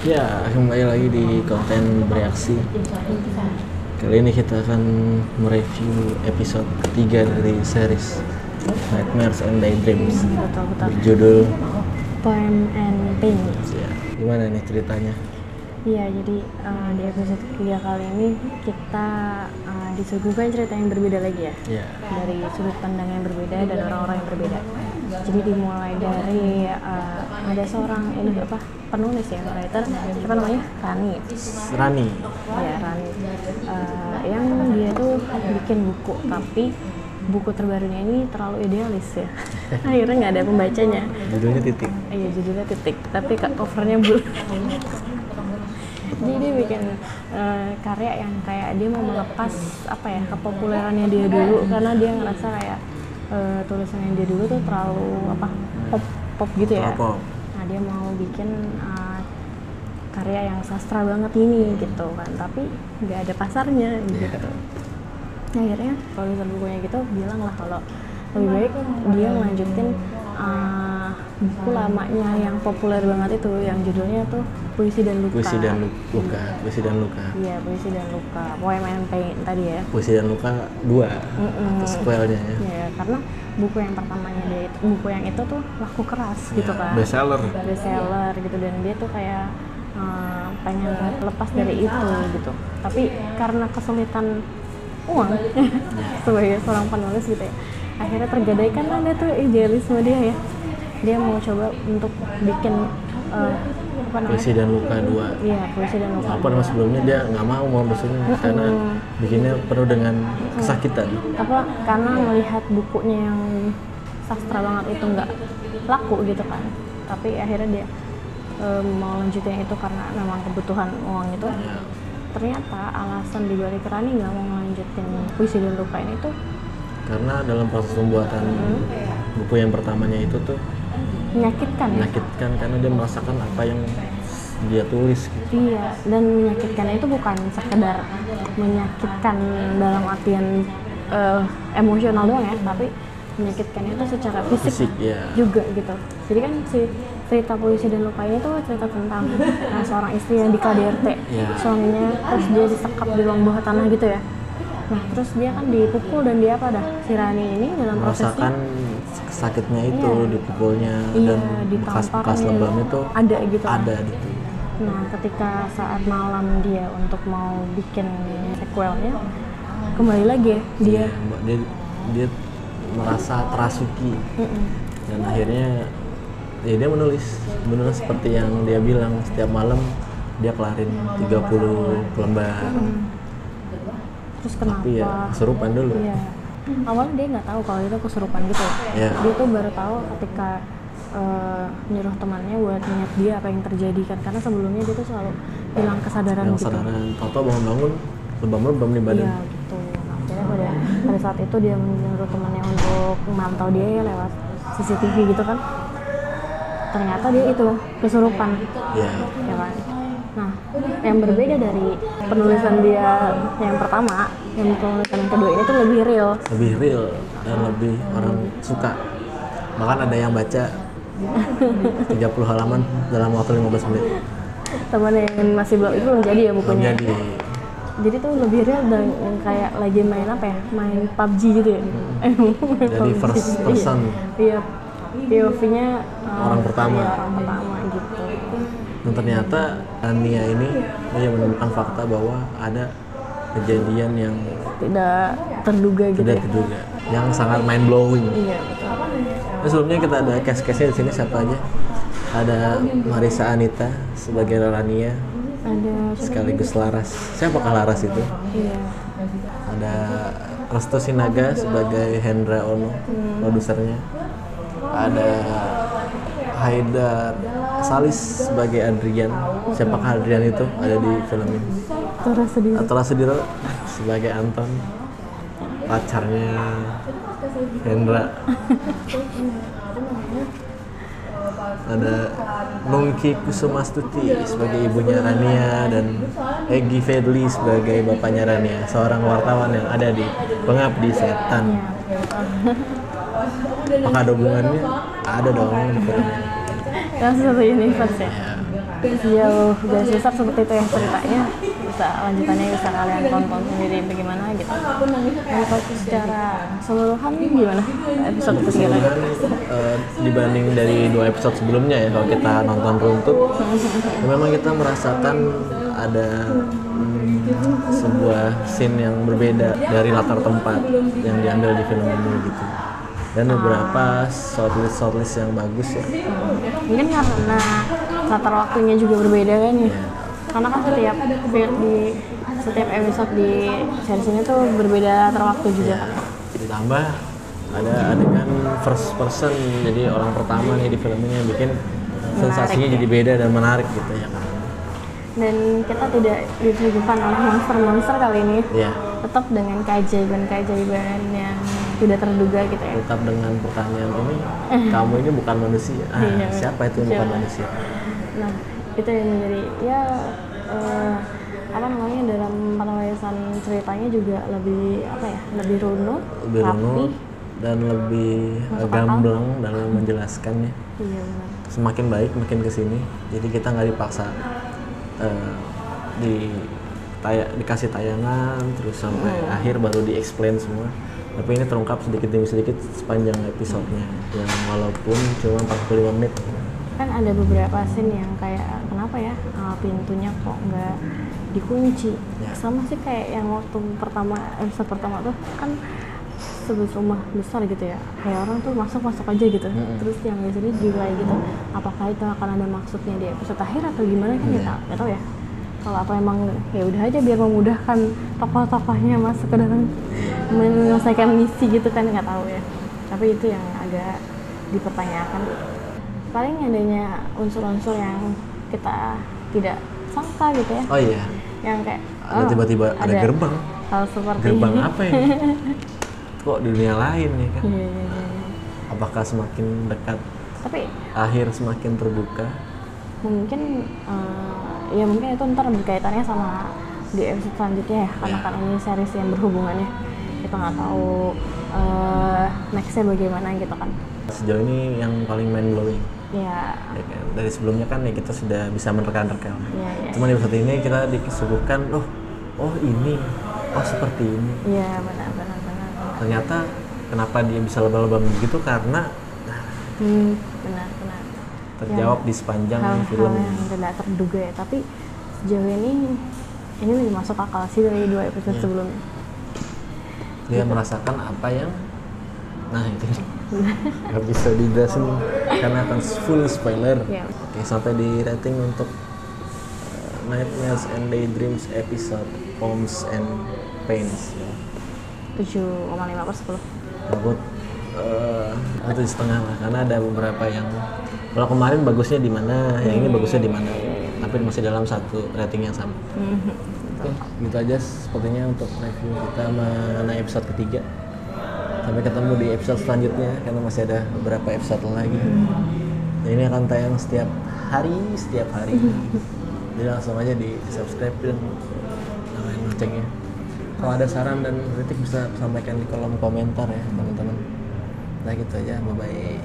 Ya, kembali lagi di konten bereaksi. Kali ini kita akan mereview episode ketiga dari series Nightmares and Daydreams Betul. berjudul Poem and Pain. ya, gimana nih ceritanya? Iya, jadi di episode ketiga kali ini kita disuguhkan cerita yang berbeda lagi ya, Ya, dari sudut pandang yang berbeda dan orang-orang yang berbeda. Jadi dimulai dari ada seorang penulis ya, writer, siapa namanya? Rani. Ya, Rani. Yang dia tuh bikin buku, tapi buku terbarunya ini terlalu idealis ya. Akhirnya nggak ada pembacanya. Judulnya Titik. Iya, judulnya Titik, tapi covernya bulat. Jadi dia bikin karya yang kayak dia mau melepas kepopulerannya dia dulu, karena dia ngerasa kayak tulisannya dia dulu tuh terlalu pop gitu ya. Pop. Nah, dia mau bikin karya yang sastra banget ini gitu kan, tapi nggak ada pasarnya gitu. Nah, akhirnya produser bukunya gitu bilang lah kalau lebih baik dia melanjutin buku lamanya yang populer banget itu, yang judulnya tuh Puisi dan Luka. Puisi dan Luka. Iya, Puisi dan Luka. Poem and Pain tadi ya. Puisi dan Luka 2 atau sequelnya ya. Iya, karena buku yang pertamanya dia itu, buku yang itu tuh laku keras gitu kan. Bestseller Gitu, dan dia tuh kayak pengen lepas dari itu gitu. Tapi karena kesulitan uang sebagai seorang penulis gitu ya, akhirnya tergadaikan ada tuh idealisme dia ya. Dia mau coba untuk bikin Puisi dan Luka 2. Iya, Puisi dan Luka. Walaupun sebelumnya dia nggak mau menulisnya karena bikinnya penuh dengan kesakitan. Karena melihat bukunya yang sastra banget itu nggak laku gitu kan. Tapi akhirnya dia mau lanjutin itu karena memang kebutuhan uang itu. Ternyata alasan dibalik Rani nggak mau melanjutin Puisi dan Luka ini tuh karena dalam proses pembuatan buku yang pertamanya itu tuh menyakitkan karena dia merasakan apa yang dia tulis gitu. Iya, dan menyakitkan itu bukan sekedar menyakitkan dalam artian emosional doang ya, tapi menyakitkan itu secara fisik ya. juga gitu. Jadi kan si cerita Puisi dan Luka ini tuh cerita tentang seorang istri yang di KDRT, suaminya terus dia disekap di ruang bawah tanah gitu ya. Nah, terus dia kan dipukul dan dia si Rani ini dalam prosesnya merasakan sakitnya itu, dipukulnya dan bekas lebam itu ada gitu. Nah, ketika saat malam dia untuk mau bikin sequelnya, kembali lagi ya dia merasa terasuki dan akhirnya ya dia menulis seperti yang dia bilang, setiap malam dia kelarin 30 lembar. Terus kenapa? Tapi ya kesurupan dulu. Iya. Awalnya dia nggak tahu kalau itu kesurupan gitu. Dia tuh baru tahu ketika nyuruh temannya buat ingat dia apa yang terjadi kan, karena sebelumnya dia tuh selalu hilang kesadaran gitu. Tahu-tahu bangun-bangun lebam di badan. Iya gitu. Nah, akhirnya pada saat itu dia menyuruh temannya untuk memantau dia ya lewat CCTV gitu kan. Ternyata dia itu kesurupan. Iya. Ya kan. Nah, yang berbeda dari penulisan dia yang pertama, yang penulisan yang kedua ini tuh lebih real dan lebih orang suka. Bahkan ada yang baca 30 halaman dalam waktu 15 menit. Teman yang masih belum itu belum jadi ya bukunya. Jadi tuh lebih real dan yang kayak lagi main main PUBG gitu ya. Jadi first person. Iya, POV-nya orang pertama gitu. Dan ternyata Ania ini dia menemukan fakta bahwa ada kejadian yang tidak terduga gitu yang sangat mind blowing. Iya, betul. Nah, sebelumnya kita ada case-nya di sini siapa aja? Ada Marissa Anita sebagai Rania, ada sekaligus Laras. Siapakah Laras itu? Iya. Ada Restu Sinaga sebagai Hendra Ono, produsernya. Ada Haidar Salis sebagai Adrian. Siapakah Adrian itu? Ada di film ini. Tora Sudiro sebagai Anton, pacarnya Hendra. Ada Nungki Kusumastuti sebagai ibunya Rania dan Egy Fedli sebagai bapaknya Rania, seorang wartawan yang ada di Pengabdi Setan. Apakah ada hubungannya? Ada dong. Yang satu universe ya. jauh garis besar seperti itu ya ceritanya. Bisa lanjutannya bisa kalian tonton sendiri bagaimana gitu. Dan kalau secara keseluruhan gimana episode ketiga lagi? Dibanding dari 2 episode sebelumnya ya, kalau kita nonton runtut, memang kita merasakan ada sebuah scene yang berbeda dari latar tempat yang diambil di film ini gitu. Dan beberapa shortlist yang bagus ya. Mungkin karena latar waktunya juga berbeda kan ya. Karena kan setiap episode di series ini tuh berbeda latar waktu juga. Ditambah ada adegan first person, jadi orang pertama nih di film ini yang bikin sensasinya jadi beda dan menarik gitu ya kan. Dan kita tidak disuguhkan oleh monster-monster kali ini. Tetap dengan keajaiban yang tidak terduga gitu ya. Tetap dengan pertanyaan ini, kamu ini bukan manusia. Siapa itu yang bukan manusia? Nah, itu yang menjadi dalam penulisan ceritanya juga lebih runut, rapi, dan lebih gamblang dalam menjelaskannya. Iya benar. Semakin baik makin kesini, jadi kita nggak dipaksa dikasih tayangan terus sampai akhir baru di-explain semua. Tapi ini terungkap sedikit demi sedikit sepanjang episodenya, yang walaupun cuma 45 menit. Kan ada beberapa scene yang kayak kenapa ya pintunya kok nggak dikunci. Sama sih kayak yang waktu episode pertama tuh kan sebuah rumah besar gitu ya, kayak orang tuh masuk aja gitu. Terus yang di sini juga gitu, apakah itu akan ada maksudnya di episode akhir atau gimana kan nggak tahu ya. Kalau apa emang ya udah aja biar memudahkan tokoh-tokohnya masuk ke dalam menyelesaikan misi gitu kan, nggak tahu ya. Tapi itu yang agak dipertanyakan. Paling adanya unsur-unsur yang kita tidak sangka gitu ya. Oh iya. Yang kayak tiba-tiba ada gerbang. Hal seperti gerbang ini. Apa ini? Kok di dunia lain ya kan? Iya. Apakah semakin dekat? Tapi akhir semakin terbuka. Mungkin mungkin itu ntar berkaitannya sama di episode selanjutnya ya, karena kan ini series yang berhubungannya. Kita nggak tahu nextnya bagaimana gitu kan. Sejauh ini yang paling mind blowing. Ya kan? Dari sebelumnya kan ya kita sudah bisa menerka-nerka. Cuma di episode ini kita disuguhkan, ini, seperti ini. Iya benar. Ternyata kenapa dia bisa lebam-lebam begitu, karena benar. Terjawab di sepanjang film. Hal yang tidak terduga ya, tapi sejauh ini lebih masuk akal sih dari 2 episode sebelumnya. Dia merasakan apa yang itu nggak bisa dijelasin karena akan full spoiler. Oke, sampai di rating untuk Nightmares and Daydreams episode Poems and Pains 7,5/10. Takut 7,5 lah, karena ada beberapa yang kalau kemarin bagusnya di mana, yang ini bagusnya di mana, tapi masih dalam satu rating yang sama. Oke, gitu aja sepertinya untuk review kita mengenai episode ketiga. Sampai ketemu di episode selanjutnya karena masih ada beberapa episode lagi. Ini akan tayang setiap hari. Jadi langsung aja di subscribe dan nyalain loncengnya. Kalau ada saran dan kritik bisa sampaikan di kolom komentar ya teman-teman. Nah gitu aja, bye-bye.